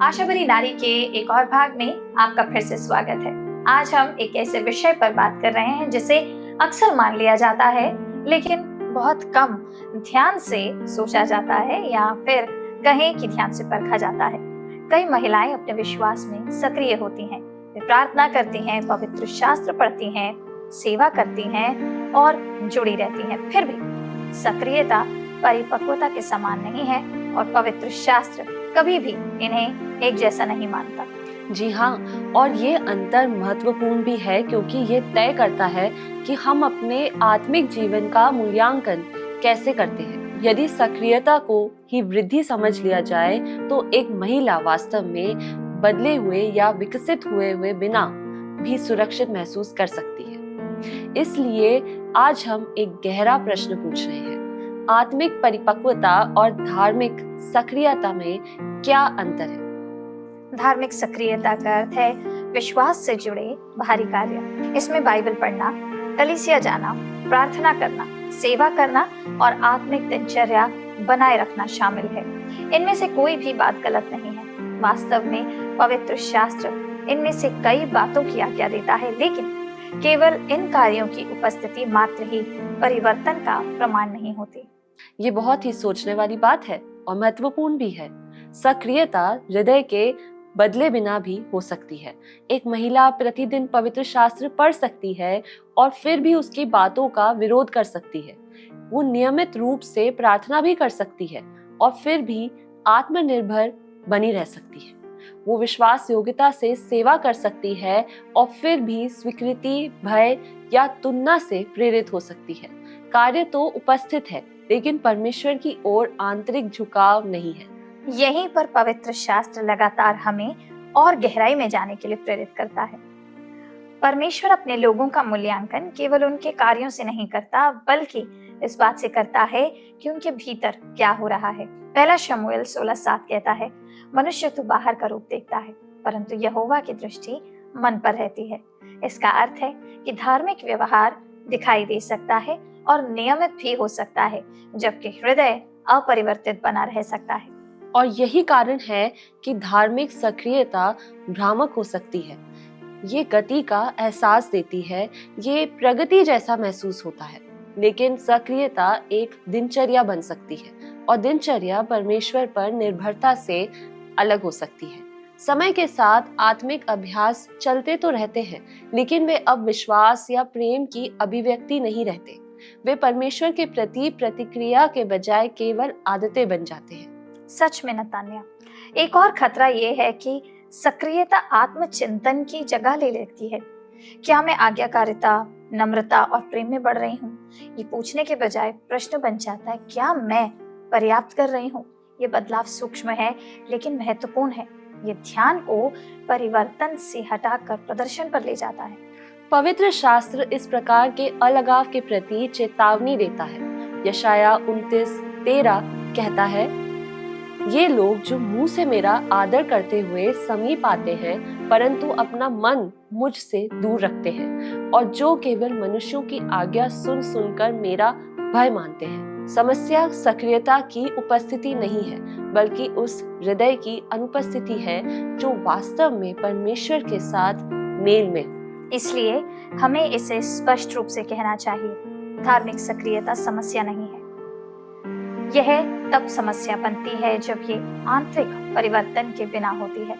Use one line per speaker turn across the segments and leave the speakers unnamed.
आशा भरी नारी के एक और भाग में आपका फिर से स्वागत है। आज हम एक ऐसे विषय पर बात कर रहे हैं जिसे अक्सर मान लिया जाता है लेकिन बहुत कम ध्यान से सोचा जाता है या फिर कहें कि ध्यान से परखा जाता है। कई महिलाएं अपने विश्वास में सक्रिय होती हैं, वे प्रार्थना करती हैं, पवित्र शास्त्र पढ़ती हैं, सेवा करती हैं और जुड़ी रहती हैं। फिर भी सक्रियता परिपक्वता के समान नहीं है और पवित्र शास्त्र कभी भी इन्हें एक जैसा नहीं मानता।
जी हाँ, और ये अंतर महत्वपूर्ण भी है क्योंकि ये तय करता है कि हम अपने आत्मिक जीवन का मूल्यांकन कैसे करते हैं। यदि सक्रियता को ही वृद्धि समझ लिया जाए तो एक महिला वास्तव में बदले हुए या विकसित हुए बिना भी सुरक्षित महसूस कर सकती है। इसलिए आज हम एक गहरा प्रश्न पूछ रहे हैं, आत्मिक परिपक्वता और धार्मिक सक्रियता में क्या अंतर है?
धार्मिक सक्रियता का अर्थ है विश्वास से जुड़े बाहरी कार्य। इसमें बाइबल पढ़ना, कलीसिया जाना, प्रार्थना करना, सेवा करना और आत्मिक दिनचर्या बनाए रखना शामिल है। इनमें से कोई भी बात गलत नहीं है। वास्तव में पवित्र शास्त्र इनमें से कई बातों की आज्ञा देता है, लेकिन केवल इन कार्यों की उपस्थिति मात्र ही परिवर्तन का प्रमाण नहीं होती।
ये बहुत ही सोचने वाली बात है और महत्वपूर्ण भी है। सक्रियता हृदय के बदले बिना भी हो सकती है। एक महिला प्रतिदिन पवित्र शास्त्र पढ़ सकती है और फिर भी उसकी बातों का विरोध कर सकती है। वो नियमित रूप से प्रार्थना भी कर सकती है और फिर भी आत्मनिर्भर बनी रह सकती है। वो विश्वास योग्यता से सेवा कर सकती है और फिर भी स्वीकृति, भय या तुलना से प्रेरित हो सकती है। कार्य तो उपस्थित है, लेकिन परमेश्वर की ओर आंतरिक झुकाव नहीं है।
यहीं पर पवित्र शास्त्र लगातार हमें और गहराई में जाने के लिए प्रेरित करता है। परमेश्वर अपने लोगों का मूल्यांकन केवल उनके कार्यों से नहीं करता, बल्कि इस बात से करता है कि उनके भीतर क्या हो रहा है। पहला शमूएल 16:7 कहता है, मनुष्य तो बाहर का रूप देखता है, परंतु यहोवा की दृष्टि मन पर रहती है। इसका अर्थ है कि धार्मिक व्यवहार दिखाई दे सकता है और नियमित भी हो सकता है, जबकि हृदय अपरिवर्तित बना रह सकता है।
और यही कारण है कि धार्मिक सक्रियता भ्रामक हो सकती है। ये गति का एहसास देती है, ये प्रगति जैसा महसूस होता है, लेकिन सक्रियता एक दिनचर्या बन सकती है और दिनचर्या परमेश्वर पर निर्भरता से अलग हो सकती है। समय के साथ आत्मिक अभ्यास चलते तो रहते हैं, लेकिन वे अब विश्वास या प्रेम की अभिव्यक्ति नहीं रहते। वे परमेश्वर के प्रति प्रतिक्रिया के बजाय केवल आदतें बन जाते हैं।
सच में नतान्या, एक और खतरा ये है कि सक्रियता आत्मचिंतन की जगह ले लेती है। क्या मैं आज्ञाकारिता, नम्रता और प्रेम में बढ़ रही हूँ? ये पूछने के बजाय प्रश्न बन जाता है, क्या मैं पर्याप्त कर रही हूँ? ये बदलाव सूक्ष्म है लेकिन महत्वपूर्ण है। ये ध्यान को परिवर्तन से हटाकर प्रदर्शन पर ले जाता है।
पवित्र शास्त्र इस प्रकार के अलगाव के प्रति चेतावनी देता है। यशाया 29:13 कहता है, ये लोग जो मुंह से मेरा आदर करते हुए समीप आते हैं, परंतु अपना मन मुझसे दूर रखते हैं, और जो केवल मनुष्यों की आज्ञा सुन सुनकर मेरा भय मानते हैं। समस्या सक्रियता की उपस्थिति नहीं है, बल्कि उस हृदय की अनुपस्थिति है जो वास्तव में परमेश्वर के साथ मेल में।
इसलिए हमें इसे स्पष्ट रूप से कहना चाहिए, धार्मिक सक्रियता समस्या नहीं है। यह तब समस्या बनती है जब ये आंतरिक परिवर्तन के बिना होती है।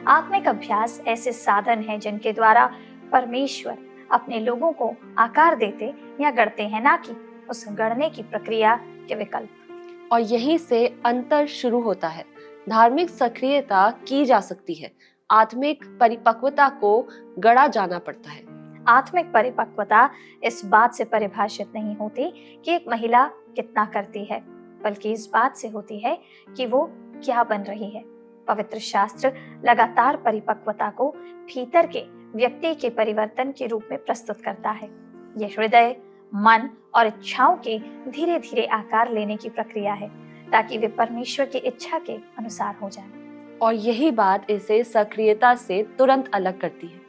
आत्मिक अभ्यास ऐसे साधन हैं जिनके द्वारा परमेश्वर अपने लोगों को आकार देते या गढ़ते हैं, ना कि उस गढ़ने की प्रक्रिया के विकल्प।
और यहीं से अंतर शुरू होता है। धार्मिक सक्रियता की जा सकती है, आत्मिक परिपक्वता को गढ़ा जाना पड़ता है।
आत्मिक परिपक्वता इस बात से परिभाषित नहीं होती कि एक महिला कितना करती है, बल्कि इस बात से होती है कि वो क्या बन रही है। पवित्र शास्त्र लगातार परिपक्वता को भीतर के व्यक्ति के परिवर्तन के रूप में प्रस्तुत करता है। यह हृदय, मन और इच्छाओं के धीरे धीरे आकार लेने की प्रक्रिया है, ताकि वे परमेश्वर की इच्छा के अनुसार हो जाएं।
और यही बात इसे सक्रियता से तुरंत अलग करती है।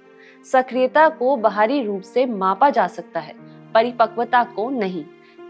सक्रियता को बाहरी रूप से मापा जा सकता है, परिपक्वता को नहीं।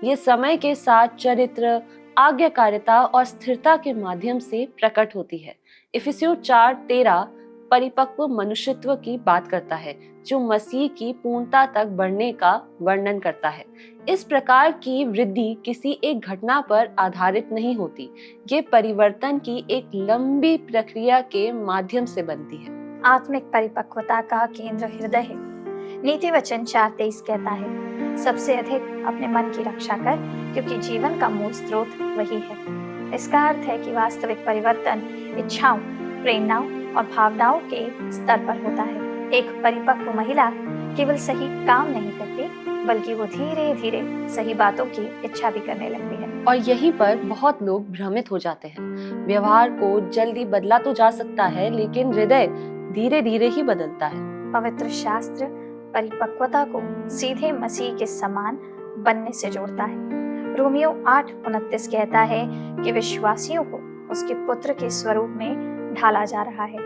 ये समय के साथ चरित्र, आज्ञाकारिता और स्थिरता के माध्यम से प्रकट होती है। इफिसियों 4:13 परिपक्व मनुष्यत्व की बात करता है, जो मसीह की पूर्णता तक बढ़ने का वर्णन करता है। इस प्रकार की वृद्धि किसी एक घटना पर आधारित नहीं होती, ये परिवर्तन की एक लंबी प्रक्रिया के माध्यम से बनती है।
आत्मिक परिपक्वता का केंद्र हृदय है। नीति वचन 4:23 कहता है, सबसे अधिक अपने मन की रक्षा कर, क्योंकि जीवन का मूल स्रोत वही है। इसका अर्थ है कि वास्तविक परिवर्तन इच्छाओं, प्रेरणाओं और भावनाओं के स्तर पर होता है। एक परिपक्व महिला केवल सही काम नहीं करती, बल्कि वो धीरे धीरे सही बातों की इच्छा भी करने लगती है।
और यहीं पर बहुत लोग भ्रमित हो जाते हैं। व्यवहार को जल्दी बदला तो जा सकता है, लेकिन हृदय धीरे धीरे ही बदलता है।
पवित्र शास्त्र परिपक्वता को सीधे मसीह के समान बनने से जोड़ता है। रोमियो 8:29 कहता है कि विश्वासियों को उसके पुत्र के स्वरूप में ढाला जा रहा है।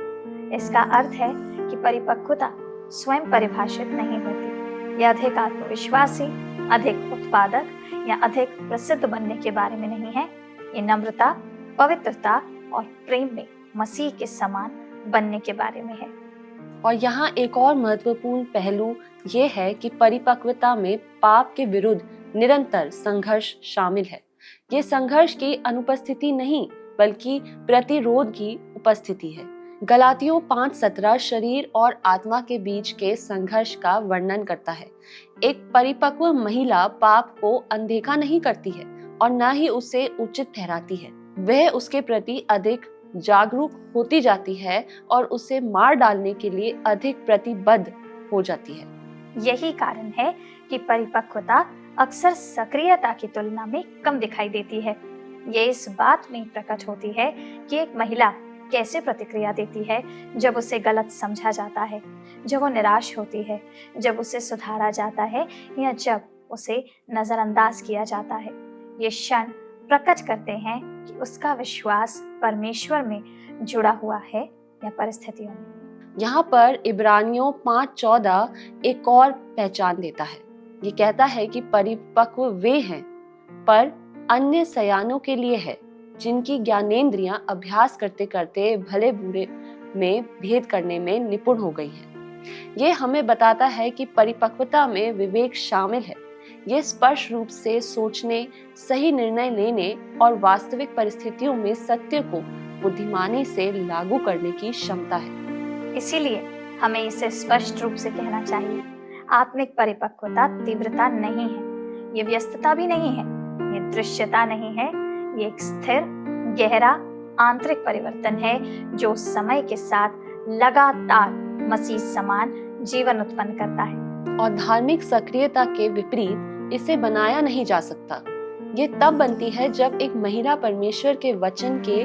इसका अर्थ है कि परिपक्वता स्वयं परिभाषित नहीं होती। यह अधिक आत्मविश्वासी, अधिक उत्पादक या अधिक प्रसिद्ध बनने के बारे में नहीं है। ये नम्रता, पवित्रता और प्रेम में मसीह के समान बनने के बारे में है।
और यहाँ एक और महत्वपूर्ण पहलू ये है कि परिपक्वता में पाप के विरुद्ध निरंतर संघर्ष शामिल है। ये संघर्ष की अनुपस्थिति नहीं, बल्कि प्रतिरोध की उपस्थिति है। गलातियों 5:17 शरीर और आत्मा के बीच के संघर्ष का वर्णन करता है। एक परिपक्व महिला पाप को अनदेखा नहीं करती है और न ही उसे उचित ठहराती है। वह उसके प्रति अधिक जागरूक होती जाती है और उसे मार डालने के लिए अधिक प्रतिबद्ध हो जाती है।
यही कारण है कि परिपक्वता अक्सर सक्रियता की तुलना में कम दिखाई देती है। ये इस बात में प्रकट होती है कि एक महिला कैसे प्रतिक्रिया देती है जब उसे गलत समझा जाता है, जब वो निराश होती है, जब उसे सुधारा जाता है या जब उसे नजरअंदाज किया जाता है। ये क्षण प्रकट करते हैं कि उसका विश्वास परमेश्वर में जुड़ा हुआ है या परिस्थितियों में।
यहाँ पर इब्रानियों 5:14 एक और पहचान देता है। ये कहता है कि परिपक्व वे हैं, पर अन्य सयानों के लिए है, जिनकी ज्ञानेंद्रियां अभ्यास करते करते भले बुरे में भेद करने में निपुण हो गई हैं। ये हमें बताता है कि परिपक्वता में विवेक शामिल है। ये स्पष्ट रूप से सोचने, सही निर्णय लेने और वास्तविक परिस्थितियों में सत्य को बुद्धिमानी से लागू करने की क्षमता है।
इसीलिए हमें इसे स्पष्ट रूप से कहना चाहिए। आत्मिक परिपक्वता तीव्रता नहीं है, ये व्यस्तता भी नहीं है, ये दृश्यता नहीं है। ये एक स्थिर, गहरा आंतरिक परिवर्तन है जो समय के साथ लगातार मसीह समान जीवन उत्पन्न करता है।
और धार्मिक सक्रियता के विपरीत इसे बनाया नहीं जा सकता। ये तब बनती है जब एक महिला परमेश्वर के वचन के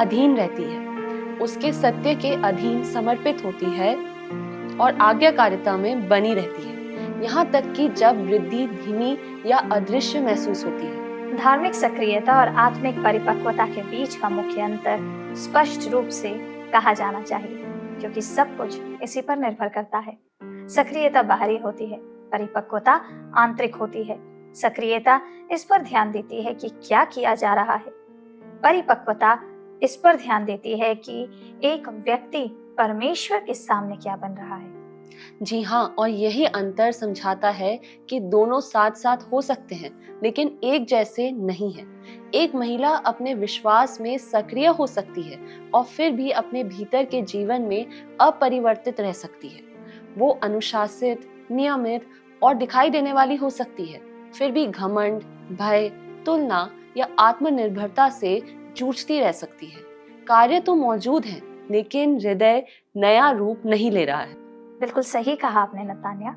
अधीन रहती है, उसके सत्य के अधीन समर्पित होती है और आज्ञाकारिता में बनी रहती है, यहाँ तक कि जब वृद्धि धीमी या अदृश्य महसूस होती है।
धार्मिक सक्रियता और आत्मिक परिपक्वता के बीच का मुख्य अंतर स्पष्ट रूप से कहा जाना चाहिए, क्योंकि सब कुछ इसी पर निर्भर करता है। सक्रियता बाहरी होती है, परिपक्वता आंतरिक होती है। सक्रियता इस पर ध्यान देती है कि क्या किया जा रहा है, परिपक्वता इस पर ध्यान देती है कि एक व्यक्ति परमेश्वर के सामने क्या बन रहा है।
जी हाँ, और यही अंतर समझाता है कि दोनों साथ साथ हो सकते हैं, लेकिन एक जैसे नहीं है। एक महिला अपने विश्वास में सक्रिय हो सकती है और फिर भी अपने भीतर के जीवन में अपरिवर्तित रह सकती है। वो अनुशासित, नियमित और दिखाई देने वाली हो सकती है, फिर भी घमंड, भय, तुलना या आत्मनिर्भरता से जूझती रह सकती है। कार्य तो मौजूद है, लेकिन हृदय नया रूप नहीं ले रहा है।
बिल्कुल सही कहा आपने नतान्या।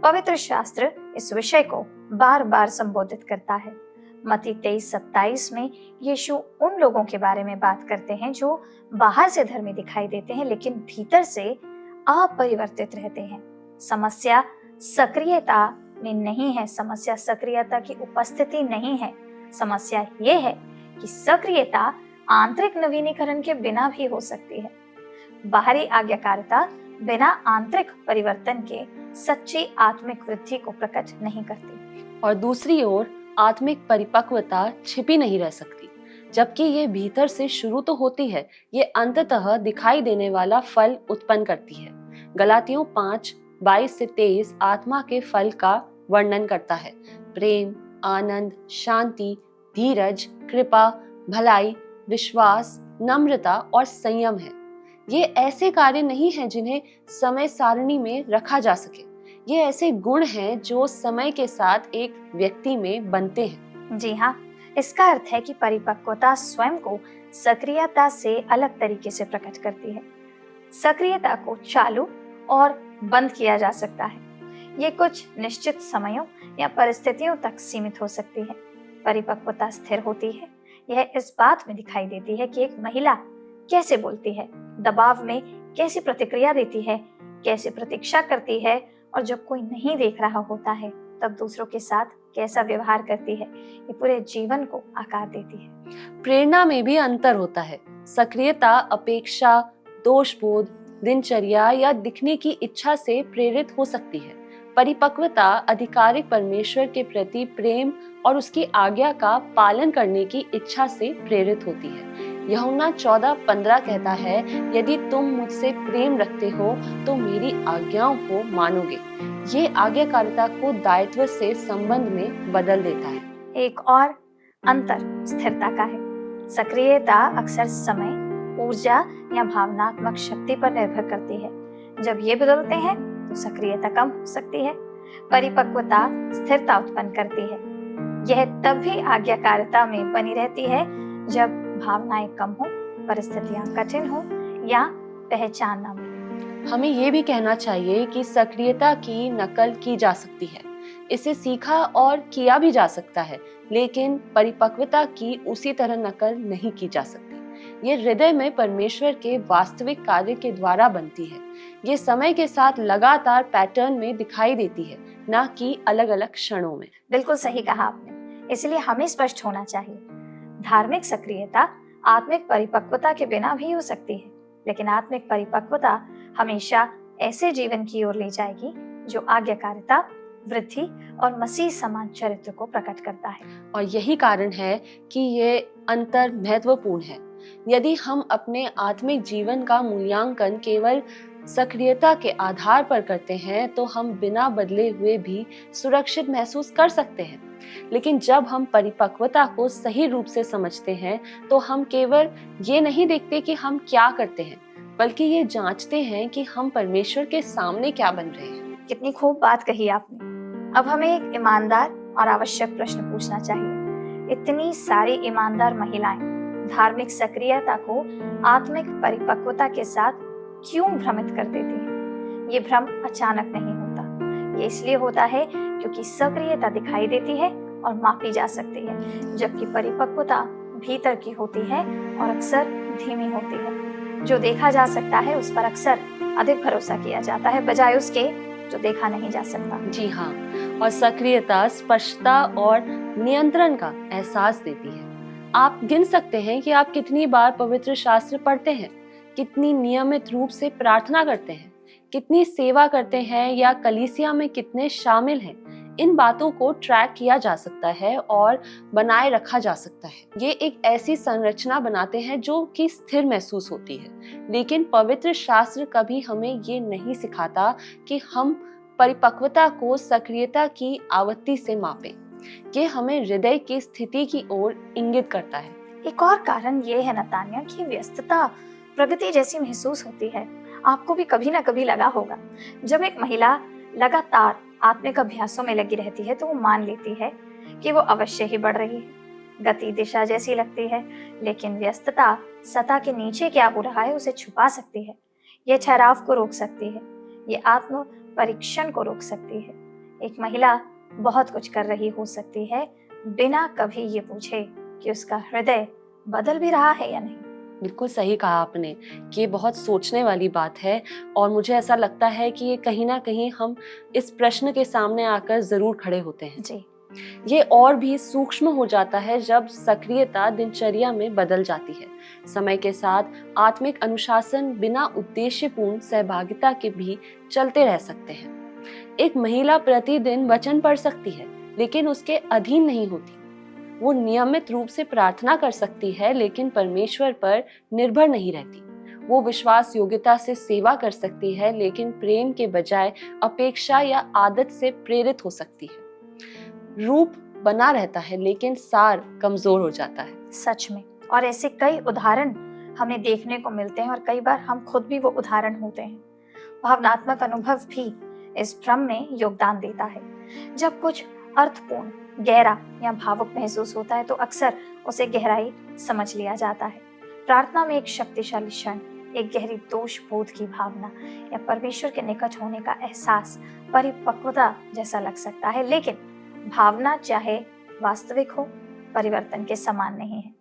पवित्र शास्त्र इस विषय को बार बार संबोधित करता है। मत्ती 23:27 में यीशु उन लोगों के बारे में बात करते हैं जो बाहर से धर्मी दिखाई देते हैं, लेकिन भीतर से अपरिवर्तित रहते हैं। समस्या सक्रियता में नहीं है, समस्या सक्रियता की उपस्थिति नहीं है। समस्या ये है कि सक्रियता आंतरिक नवीनीकरण के बिना भी हो सकती है। बाहरी आज्ञाकारिता बिना आंतरिक परिवर्तन के सच्ची आत्मिक वृद्धि को प्रकट नहीं करती।
और दूसरी ओर आत्मिक परिपक्वता छिपी नहीं रह सकती। जबकि ये भीतर से शुरू तो होती है, ये अंततः दिखाई देने वाला फल उत्पन्न करती है। गलातियों 5:22-23 आत्मा के फल का वर्णन करता है। प्रेम, आनंद, शांति, धीरज, कृपा, भलाई, विश्वास, नम्रता और संयम है। ये ऐसे कार्य नहीं हैं जिन्हें समय सारणी में रखा जा सके। ये ऐसे गुण हैं जो समय के साथ एक व्यक्ति में बनते हैं।
जी हाँ, इसका अर्थ है कि परिपक्वता स्वयं को सक्रियता से अलग तरीके से प्रकट करती है। सक्रियता को चालू और बंद किया जा सकता है। ये कुछ निश्चित समयों या परिस्थितियों तक सीमित हो सकती है। परिपक्वता स्थिर होती है। यह इस बात में दिखाई देती है कि एक महिला कैसे बोलती है, दबाव में कैसे प्रतिक्रिया देती है, कैसे प्रतीक्षा करती है और जब कोई नहीं देख रहा होता है तब दूसरों के साथ कैसा व्यवहार करती है। ये पूरे जीवन को आकार देती है।
प्रेरणा में भी अंतर होता है। सक्रियता अपेक्षा, दोषबोध, दिनचर्या या दिखने की इच्छा से प्रेरित हो सकती है। परिपक्वता आधिकारिक परमेश्वर के प्रति प्रेम और उसकी आज्ञा का पालन करने की इच्छा से प्रेरित होती है। यूहन्ना 14:15 कहता है, यदि तुम मुझसे प्रेम रखते हो तो मेरी आज्ञाओं को मानोगे। ये आज्ञाकारिता को दायित्व से संबंध में बदल देता है।
एक और अंतर स्थिरता का है। सक्रियता अक्सर समय, ऊर्जा या भावनात्मक शक्ति पर निर्भर करती है। जब ये बदलते हैं तो सक्रियता कम हो सकती है। परिपक्वता स्थिरता उत्पन्न करती है। यह तब भी आज्ञाकारिता में बनी रहती है जब भावनाएं कम हो, परिस्थितियां कठिन हो या पहचान न मिले।
हमें ये भी कहना चाहिए कि सक्रियता की नकल की जा सकती है। इसे सीखा और किया भी जा सकता है, लेकिन परिपक्वता की उसी तरह नकल नहीं की जा सकती। ये हृदय में परमेश्वर के वास्तविक कार्य के द्वारा बनती है। ये समय के साथ लगातार पैटर्न में दिखाई देती है, न कि अलग अलग क्षणों में।
बिल्कुल सही कहा आपने। इसलिए हमें स्पष्ट होना चाहिए, धार्मिक सक्रियता आत्मिक परिपक्वता के बिना भी हो सकती है, लेकिन आत्मिक परिपक्वता हमेशा ऐसे जीवन की ओर ले जाएगी जो आज्ञाकारिता, वृद्धि और मसीह समान चरित्र को प्रकट करता है।
और यही कारण है कि ये अंतर महत्वपूर्ण है। यदि हम अपने आत्मिक जीवन का मूल्यांकन केवल सक्रियता के आधार पर करते हैं तो हम बिना बदले हुए भी सुरक्षित महसूस कर सकते हैं। लेकिन जब हम परिपक्वता को सही रूप से समझते हैं तो हम केवल ये नहीं देखते कि हम क्या करते हैं, बल्कि ये जांचते हैं कि हम परमेश्वर के सामने क्या बन रहे हैं।
कितनी खूब बात कही आपने। अब हमें एक ईमानदार और आवश्यक प्रश्न पूछना चाहिए। इतनी सारी ईमानदार महिलाएं धार्मिक सक्रियता को आत्मिक परिपक्वता के साथ क्यों भ्रमित कर देती हैं? ये भ्रम अचानक नहीं होता। ये इसलिए होता है क्योंकि सक्रियता दिखाई देती है और मापी जा सकती है, जबकि परिपक्वता भीतर की होती है और अक्सर धीमी होती है। जो देखा जा सकता है उस पर अक्सर अधिक भरोसा किया जाता है, बजाय उसके जो देखा नहीं जा सकता।
जी हाँ, और सक्रियता स्पष्टता और नियंत्रण का एहसास देती है। आप गिन सकते हैं कि आप कितनी बार पवित्र शास्त्र पढ़ते हैं, कितनी नियमित रूप से प्रार्थना करते हैं, कितनी सेवा करते हैं या कलीसिया में कितने शामिल हैं। इन बातों को ट्रैक किया जा सकता है और बनाए रखा जा सकता है। ये एक ऐसी संरचना बनाते हैं जो कि स्थिर महसूस होती है। लेकिन पवित्र शास्त्र कभी हमें ये नहीं सिखाता कि हम परिपक्वता को सक्रियता की आवृत्ति से मापें। ये हमें हृदय की स्थिति की ओर इंगित करता है।
एक और कारण ये है नतान्या कि व्यस्तता प्रगति जैसी महसूस होती है। आपको भी कभी ना कभी लगा होगा, जब एक महिला लगातार आत्मिक अभ्यासों में लगी रहती है तो वो मान लेती है कि वो अवश्य ही बढ़ रही है। गति दिशा जैसी लगती है, लेकिन व्यस्तता सतह के नीचे क्या हो रहा है उसे छुपा सकती है। ये ठहराव को रोक सकती है, ये आत्म परीक्षण को रोक सकती है। एक महिला बहुत कुछ कर रही हो सकती है बिना कभी ये पूछे कि उसका हृदय बदल भी रहा है या नहीं।
बिल्कुल सही कहा आपने कि ये बहुत सोचने वाली बात है, और मुझे ऐसा लगता है कि ये कहीं ना कहीं हम इस प्रश्न के सामने आकर जरूर खड़े होते हैं।
जी,
ये और भी सूक्ष्म हो जाता है जब सक्रियता दिनचर्या में बदल जाती है। समय के साथ आत्मिक अनुशासन बिना उद्देश्यपूर्ण सहभागिता के भी चलते रह सकते हैं। एक महिला प्रतिदिन वचन पढ़ सकती है, लेकिन उसके अधीन नहीं होती। वो नियमित रूप से प्रार्थना कर सकती है लेकिन परमेश्वर पर निर्भर नहीं रहती। वो विश्वास योग्यता से सेवा कर सकती है लेकिन प्रेम के बजाय अपेक्षा या आदत से प्रेरित हो सकती है। रूप बना रहता है लेकिन सार कमजोर हो जाता है।
सच में, और ऐसे कई उदाहरण हमें देखने को मिलते हैं और कई बार हम खुद भी वो उदाहरण होते हैं। भावनात्मक अनुभव भी इस भ्रम में योगदान देता है। जब कुछ अर्थपूर्ण, गहरा या भावुक महसूस होता है तो अक्सर उसे गहराई समझ लिया जाता है। प्रार्थना में एक शक्तिशाली क्षण, एक गहरी दोष बोध की भावना या परमेश्वर के निकट होने का एहसास परिपक्वता जैसा लग सकता है, लेकिन भावना चाहे वास्तविक हो, परिवर्तन के समान नहीं है।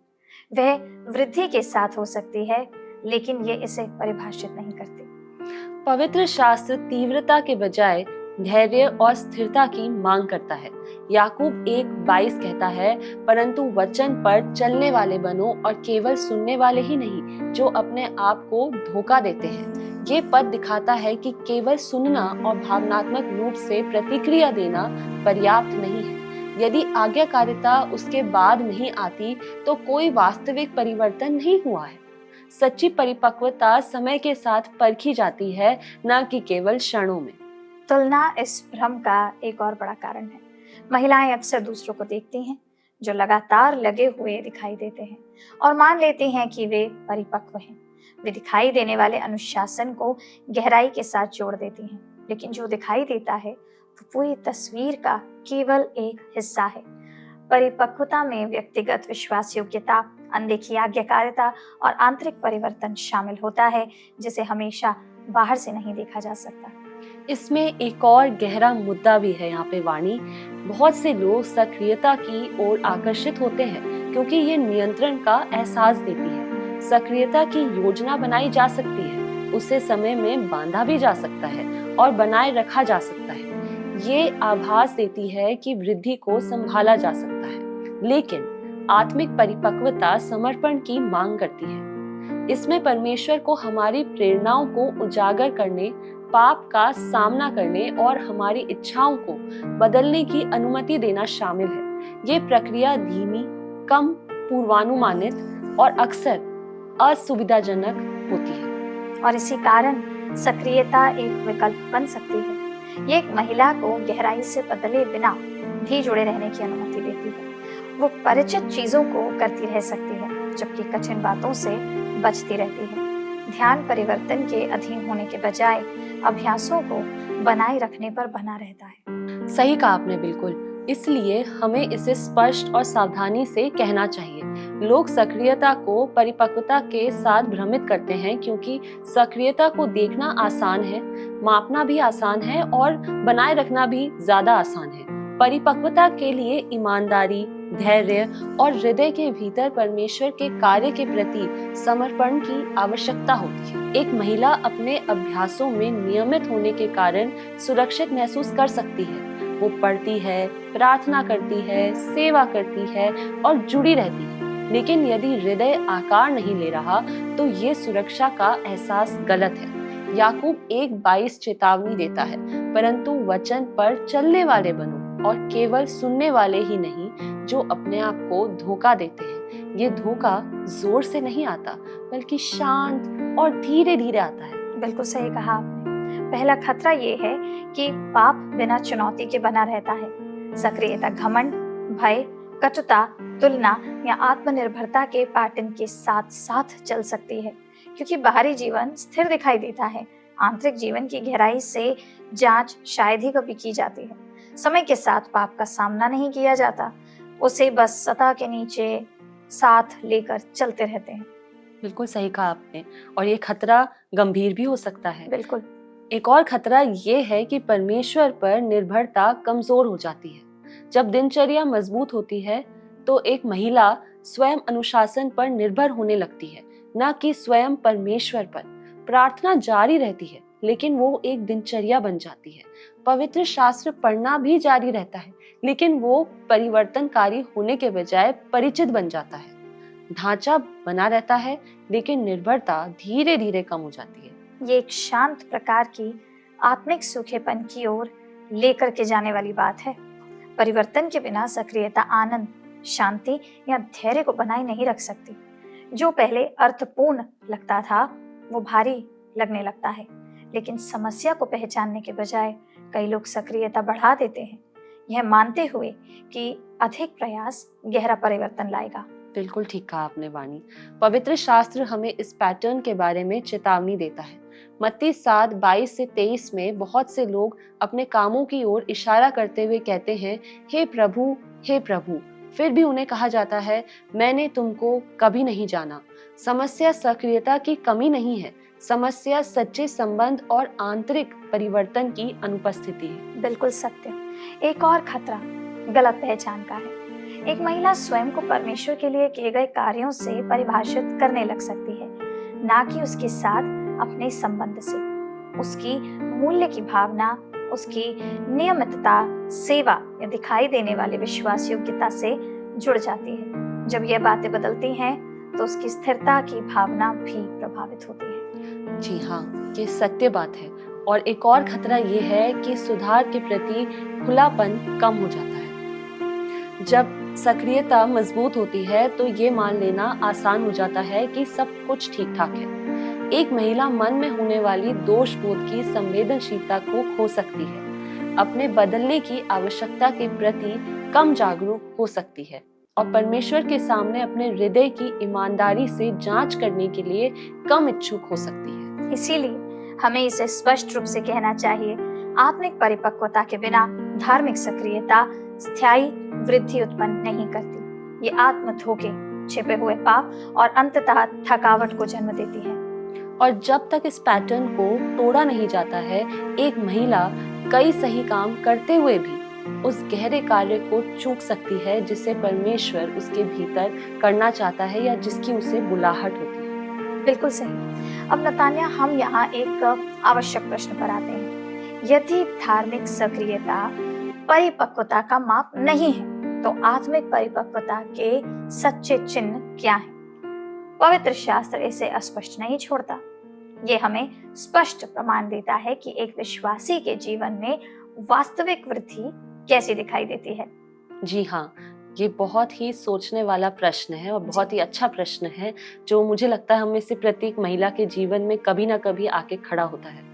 वह वृद्धि के साथ हो सकती है लेकिन ये इसे परिभाषित नहीं करती।
पवित्र शास्त्र तीव्रता के बजाय धैर्य और स्थिरता की मांग करता है। याकूब 1:22 कहता है, परंतु वचन पर चलने वाले बनो और केवल सुनने वाले ही नहीं जो अपने आप को धोखा देते हैं। ये पद दिखाता है कि केवल सुनना और भावनात्मक रूप से प्रतिक्रिया देना पर्याप्त नहीं है। यदि आज्ञाकारिता उसके बाद नहीं आती तो कोई वास्तविक परिवर्तन नहीं हुआ है। सच्ची परिपक्वता समय के साथ परखी जाती है, न कि केवल क्षणों में।
तुलना इस भ्रम का एक और बड़ा कारण है। महिलाएं अक्सर दूसरों को देखती हैं जो लगातार लगे हुए दिखाई देते हैं और मान लेती हैं कि वे परिपक्व हैं। वे दिखाई देने वाले अनुशासन को गहराई के साथ जोड़ देती हैं, लेकिन जो दिखाई देता है वो पूरी तस्वीर का केवल एक हिस्सा है। परिपक्वता में व्यक्तिगत विश्वास योग्यता, अनदेखी आज्ञाकारिता और आंतरिक परिवर्तन शामिल होता है, जिसे हमेशा बाहर से नहीं देखा जा सकता।
इसमें एक और गहरा मुद्दा भी है यहाँ पे वाणी। बहुत से लोग सक्रियता की ओर आकर्षित होते हैं क्योंकि ये नियंत्रण का एहसास देती है। सक्रियता की योजना बनाई जा सकती है, उसे समय में बांधा भी जा सकता है और बनाए रखा जा सकता है। ये आभास देती है कि वृद्धि को संभाला जा सकता है, लेकिन आत्मिक परिपक्वता समर्पण की मांग करती है। इसमें परमेश्वर को हमारी प्रेरणाओं को उजागर करने, पाप का सामना करने और हमारी इच्छाओं को बदलने की अनुमति देना शामिल है। ये प्रक्रिया धीमी, कम पूर्वानुमानित और अक्सर असुविधाजनक होती है।
और इसी कारण सक्रियता एक विकल्प बन सकती है। ये एक महिला को गहराई से बदले बिना भी जुड़े रहने की अनुमति देती है। वो परिचित चीजों को करती रह सकती है जबकि कठिन बातों से बचती रहती है। ध्यान परिवर्तन के अधीन होने के बजाय अभ्यासों को बनाए रखने पर बना रहता है।
सही कहा आपने, बिल्कुल। इसलिए हमें इसे स्पष्ट और सावधानी से कहना चाहिए। लोग सक्रियता को परिपक्वता के साथ भ्रमित करते हैं क्योंकि सक्रियता को देखना आसान है, मापना भी आसान है और बनाए रखना भी ज्यादा आसान है। परिपक्वता के लिए ईमानदारी, धैर्य और हृदय के भीतर परमेश्वर के कार्य के प्रति समर्पण की आवश्यकता होती है। एक महिला अपने अभ्यासों में नियमित होने के कारण सुरक्षित महसूस कर सकती है। वो पढ़ती है, प्रार्थना करती है, सेवा करती है और जुड़ी रहती है। लेकिन यदि हृदय आकार नहीं ले रहा तो ये सुरक्षा का एहसास गलत है। याकूब 1:22 चेतावनी देता है, परंतु वचन पर चलने वाले बनो और केवल सुनने वाले ही नहीं जो अपने आप को धोखा देते हैं। ये धोखा जोर से नहीं आता बल्कि शांत और धीरे धीरे आता है।
बिल्कुल सही कहा आपने। पहला खतरा ये है कि पाप बिना चुनौती के बना रहता है। सक्रियता घमंड, भय, कटुता, तुलना या आत्मनिर्भरता के पैटर्न के साथ साथ चल सकती है। क्योंकि बाहरी जीवन स्थिर दिखाई देता है, आंतरिक जीवन की गहराई से जांच शायद ही कभी की जाती है। समय के साथ पाप का सामना नहीं किया जाता, उसे बस सतह के नीचे साथ लेकर चलते रहते हैं।
बिल्कुल सही कहा आपने, और ये खतरा गंभीर भी हो सकता है।
बिल्कुल।
एक और खतरा ये है कि परमेश्वर पर निर्भरता कमजोर हो जाती है। जब दिनचर्या मजबूत होती है तो एक महिला स्वयं अनुशासन पर निर्भर होने लगती है, न कि स्वयं परमेश्वर पर। प्रार्थना जारी रहती है लेकिन वो एक दिनचर्या बन जाती है। पवित्र शास्त्र पढ़ना भी जारी रहता है लेकिन वो परिवर्तनकारी होने के बजाय परिचित बन जाता है। ढांचा बना रहता है लेकिन निर्भरता धीरे धीरे कम हो जाती है।
ये एक शांत प्रकार की आत्मिक सूखेपन की ओर लेकर के जाने वाली बात है। परिवर्तन के बिना सक्रियता आनंद शांति या धैर्य को बनाए नहीं रख सकती। जो पहले अर्थपूर्ण लगता था वो भारी लगने लगता है, लेकिन समस्या को पहचानने के बजाय कई लोग सक्रियता बढ़ा देते हैं, यह मानते हुए कि अधिक प्रयास गहरा परिवर्तन लाएगा।
बिल्कुल ठीक कहा आपने वाणी। पवित्र शास्त्र हमें इस पैटर्न के बारे में चेतावनी देता है। मत्ती 7:22 से 23 में बहुत से लोग अपने कामों की ओर इशारा करते हुए कहते हैं, हे प्रभु, फिर भी उन्हें कहा जाता है, मैंने तुमको कभी नहीं जाना। समस्या सक्रियता की कमी नहीं है, समस्या सच्चे संबंध और आंतरिक परिवर्तन की अनुपस्थिति है।
बिल्कुल सत्य। एक और खतरा गलत पहचान का है। एक महिला स्वयं को परमेश्वर के लिए किए गए कार्यों से परिभाषित करने लग सकती है, ना कि उसके साथ अपने संबंध से। उसकी मूल्य की भावना उसकी नियमितता, सेवा या दिखाई देने वाले विश्वास योग्यता से जुड़ जाती है। जब यह बातें बदलती हैं तो उसकी स्थिरता की भावना भी प्रभावित होती है।
जी हाँ, ये सत्य बात है। और एक और खतरा ये है कि सुधार के प्रति खुलापन कम हो जाता है। जब सक्रियता मजबूत होती है तो ये मान लेना आसान हो जाता है कि सब कुछ ठीक ठाक है। एक महिला मन में होने वाली दोष बोध की संवेदनशीलता को खो सकती है, अपने बदलने की आवश्यकता के प्रति कम जागरूक हो सकती है और परमेश्वर के सामने अपने हृदय की ईमानदारी से जांच करने के लिए कम इच्छुक हो सकती है।
इसीलिए हमें इसे स्पष्ट रूप से कहना चाहिए, आत्मिक परिपक्वता के बिना धार्मिक सक्रियता स्थायी वृद्धि उत्पन्न नहीं करती। ये आत्म धोखे, छिपे हुए पाप और अंततः थकावट को जन्म देती है।
और जब तक इस पैटर्न को तोड़ा नहीं जाता है, एक महिला कई सही काम करते हुए भी उस गहरे कार्य को चूक सकती है जिसे परमेश्वर उसके भीतर करना चाहता है या जिसकी उसे बुलाहट होती है।
बिल्कुल सही। अब नतान्या, हम यहाँ एक आवश्यक प्रश्न पर आते हैं। यदि धार्मिक सक्रियता परिपक्वता का माप नहीं है तो आत्मिक परिपक्वता के सच्चे चिन्ह क्या हैं? पवित्र शास्त्र इसे अस्पष्ट नहीं छोड़ता। ये हमें स्पष्ट प्रमाण देता है कि एक विश्वासी के जीवन में वास्तविक वृद्धि कैसी दिखाई देती है।
जी हाँ, ये बहुत ही सोचने वाला प्रश्न है और बहुत ही अच्छा प्रश्न है जो मुझे लगता है हम में से प्रत्येक महिला के जीवन में कभी ना कभी आके खड़ा होता है।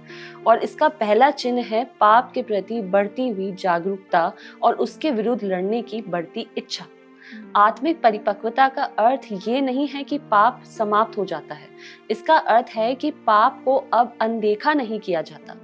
और इसका पहला चिन्ह है पाप के प्रति बढ़ती हुई जागरूकता और उसके विरुद्ध लड़ने की बढ़ती इच्छा। आत्मिक परिपक्वता का अर्थ ये नहीं है कि पाप समाप्त हो जाता है, इसका अर्थ है कि पाप को अब अनदेखा नहीं किया जाता।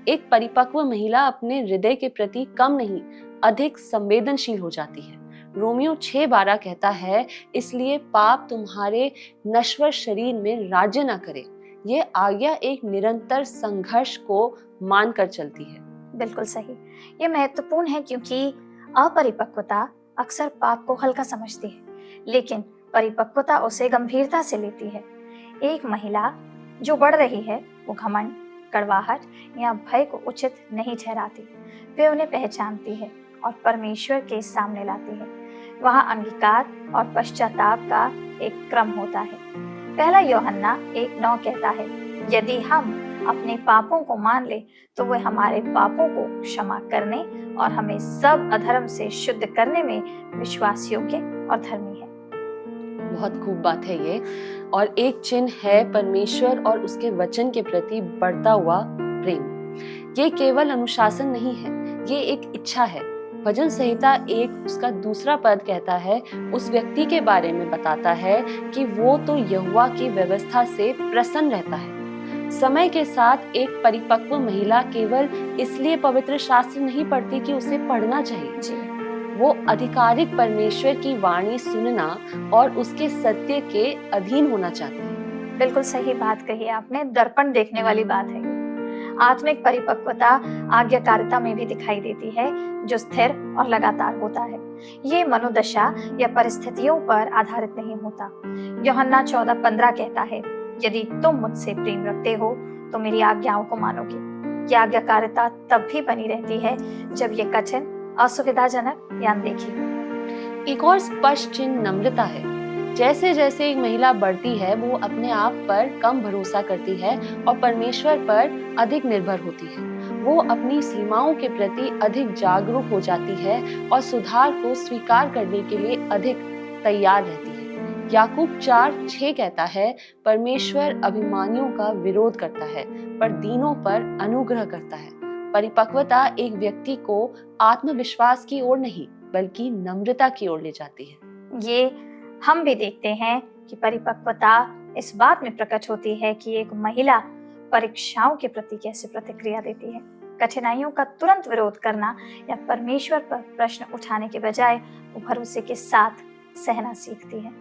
एक परिपक्व महिला अपने हृदय के प्रति कम नहीं, अधिक संवेदनशील हो जाती है। रोमियो 6:12 कहता है, इसलिए पाप तुम्हारे नश्वर शरीर में राज्य न करे। ये आज्ञा एक निरंतर संघर्ष को मानकर चलती है।
बिल्कुल सही। ये महत्वपूर्ण है क्योंकि अपरिपक्वता अक्सर पाप को हल्का समझती है, लेकिन परिपक्वता उसे गंभीरता से लेती है। एक महिला जो बढ़ रही है वो घमंड, कड़वाहट या भय को उचित नहीं ठहराती। वे उन्हें पहचानती है और परमेश्वर के सामने लाती है। वहाँ अंगीकार और पश्चाताप का एक क्रम होता है। पहला यूहन्ना 1:9 कहता है, यदि हम अपने पापों को मान ले तो वह हमारे पापों को क्षमा करने और हमें सब अधर्म से शुद्ध करने में विश्वास योग्य और धर्मी है।
बहुत खूब बात है ये। और एक चिन्ह है परमेश्वर और उसके वचन के प्रति बढ़ता हुआ प्रेम। ये केवल अनुशासन नहीं है, ये एक इच्छा है। भजन संहिता 1 उसका 2 पद कहता है, उस व्यक्ति के बारे में बताता है कि वो तो यहोवा की व्यवस्था से प्रसन्न रहता है। समय के साथ एक परिपक्व महिला केवल इसलिए पवित्र शास्त्र नहीं पढ़ती कि उसे पढ़ना चाहिए, वो आधिकारिक परमेश्वर की वाणी सुनना और उसके सत्य के अधीन होना चाहती है।
बिल्कुल सही बात कही आपने, दर्पण देखने वाली बात है। आत्मिक परिपक्वता आज्ञाकारिता में भी दिखाई देती है, जो स्थिर और लगातार होता है। ये मनोदशा या परिस्थितियों पर आधारित नहीं होता। यूहन्ना 14:15 कहता है, यदि तुम मुझसे प्रेम रखते हो तो मेरी आज्ञाओं को मानोगे। यह आज्ञाकारिता तब भी बनी रहती है जब ये कठिन, असुविधाजनक या अनदेखी हो।
एक और स्पष्ट चिन्ह नम्रता है। जैसे जैसे एक महिला बढ़ती है वो अपने आप पर कम भरोसा करती है और परमेश्वर पर अधिक निर्भर होती है। वो अपनी सीमाओं के प्रति अधिक जागरूक हो जाती है और सुधार को स्वीकार करने के लिए अधिक तैयार रहती है। याकूब 4:6 कहता है, परमेश्वर अभिमानियों का विरोध करता है पर दीनों पर अनुग्रह करता है। परिपक्वता एक व्यक्ति को आत्मविश्वास की ओर नहीं बल्कि नम्रता की ओर ले जाती है।
ये हम भी देखते हैं कि परिपक्वता इस बात में प्रकट होती है कि एक महिला परीक्षाओं के प्रति कैसे प्रतिक्रिया देती है। कठिनाइयों का तुरंत विरोध करना या परमेश्वर पर प्रश्न उठाने के बजाय वो भरोसे के साथ सहना सीखती है।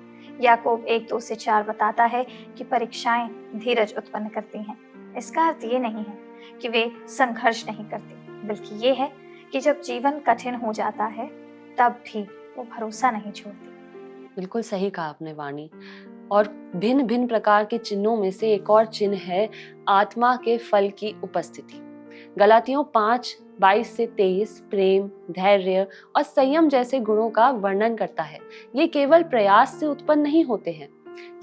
याकूब 1:2-4 बताता है कि परीक्षाएं धीरज उत्पन्न करती हैं। इसका अर्थ ये नहीं है कि वे संघर्ष नहीं करती, बल्कि ये है कि जब जीवन कठिन हो जाता है तब भी वो भरोसा नहीं छोड़ती।
बिल्कुल सही कहा आपने वाणी। और भिन्न भिन्न प्रकार के चिन्हों में से एक और चिन्ह है आत्मा के फल की उपस्थिति। गलातियों 5:22-23 प्रेम, धैर्य और संयम जैसे गुणों का वर्णन करता है। ये केवल प्रयास से उत्पन्न नहीं होते हैं,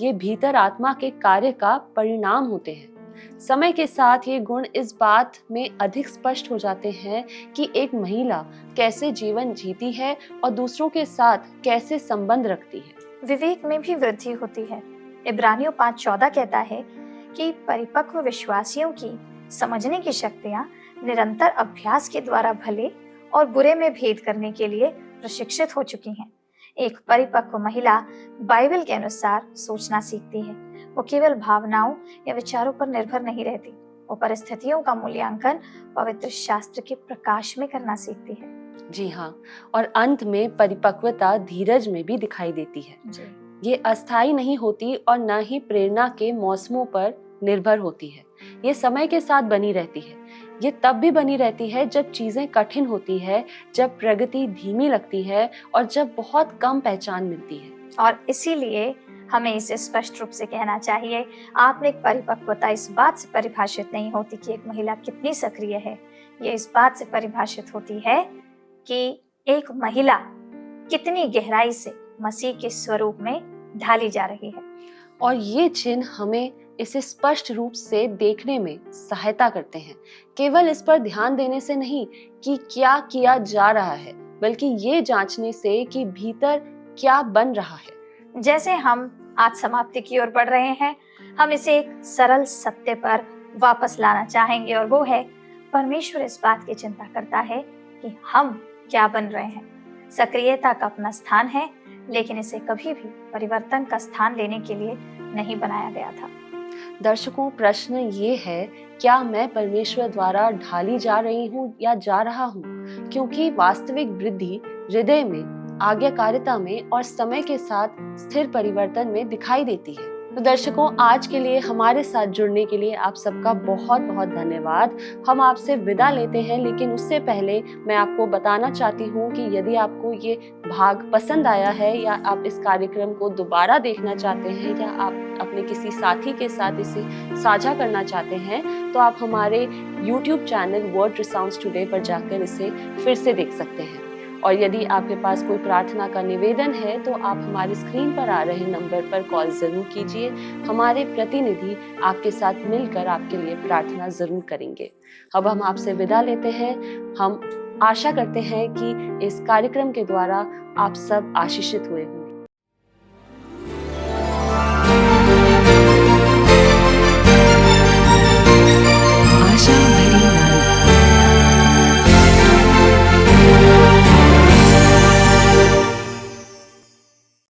ये भीतर आत्मा के कार्य का परिणाम होते हैं। समय के साथ ये गुण इस बात में अधिक स्पष्ट हो जाते हैं कि एक महिला कैसे जीवन जीती है और दूसरों के साथ कैसे संबंध रखती है।
विवेक में भी वृद्धि होती है। इब्रानियों 5:14 कहता है कि परिपक्व विश्वासियों की समझने की शक्तियां निरंतर अभ्यास के द्वारा भले और बुरे में भेद करने के लिए प्रशिक्षित हो चुकी हैं। एक परिपक्व महिला बाइबल के अनुसार सोचना सीखती है। वो केवल भावनाओं या विचारों पर निर्भर नहीं रहती, वो परिस्थितियों का मूल्यांकन पवित्र शास्त्र के प्रकाश में करना सीखती है।
जी हाँ, और अंत में परिपक्वता धीरज में भी दिखाई देती है। ये अस्थायी नहीं होती और न ही प्रेरणा के मौसमों पर निर्भर होती है। ये समय के साथ बनी रहती है। ये तब भी बनी रहती है जब चीजें कठिन होती है, जब प्रगति धीमी लगती है और जब बहुत कम पहचान मिलती है।
और इसीलिए हमें इसे स्पष्ट रूप से कहना चाहिए, आत्मिक परिपक्वता इस बात से परिभाषित नहीं होती कि एक महिला कितनी सक्रिय है। ये इस बात से परिभाषित होती है कि एक महिला कितनी गहराई से मसीह के स्वरूप में ढाली जा रही है।
और ये चिन्ह हमें इसे स्पष्ट रूप से देखने में सहायता करते हैं, केवल इस पर ध्यान देने से नहीं कि क्या किया जा रहा है, बल्कि ये जांचने से कि भीतर क्या बन रहा है।
जैसे हम आज समाप्ति की ओर बढ़ रहे हैं, हम इसे एक सरल सत्य पर वापस लाना चाहेंगे, और वो है परमेश्वर इस बात की चिंता करता है कि हम क्या बन रहे हैं। सक्रियता का अपना स्थान है, लेकिन इसे कभी भी परिवर्तन का स्थान लेने के लिए नहीं बनाया गया था।
दर्शकों, प्रश्न ये है, क्या मैं परमेश्वर द्वारा ढाली जा रही हूँ या जा रहा हूँ? क्योंकि वास्तविक वृद्धि हृदय में, आज्ञाकारिता में और समय के साथ स्थिर परिवर्तन में दिखाई देती है। तो दर्शकों, आज के लिए हमारे साथ जुड़ने के लिए आप सबका बहुत बहुत धन्यवाद। हम आपसे विदा लेते हैं, लेकिन उससे पहले मैं आपको बताना चाहती हूँ कि यदि आपको ये भाग पसंद आया है या आप इस कार्यक्रम को दोबारा देखना चाहते हैं या आप अपने किसी साथी के साथ इसे साझा करना चाहते हैं, तो आप हमारे YouTube चैनल वर्ड रिसाउंड्स टुडे पर जाकर इसे फिर से देख सकते हैं। और यदि आपके पास कोई प्रार्थना का निवेदन है तो आप हमारी स्क्रीन पर आ रहे नंबर पर कॉल जरूर कीजिए। हमारे प्रतिनिधि आपके साथ मिलकर आपके लिए प्रार्थना जरूर करेंगे। अब हम आपसे विदा लेते हैं। हम आशा करते हैं कि इस कार्यक्रम के द्वारा आप सब आशीषित हुए होंगे।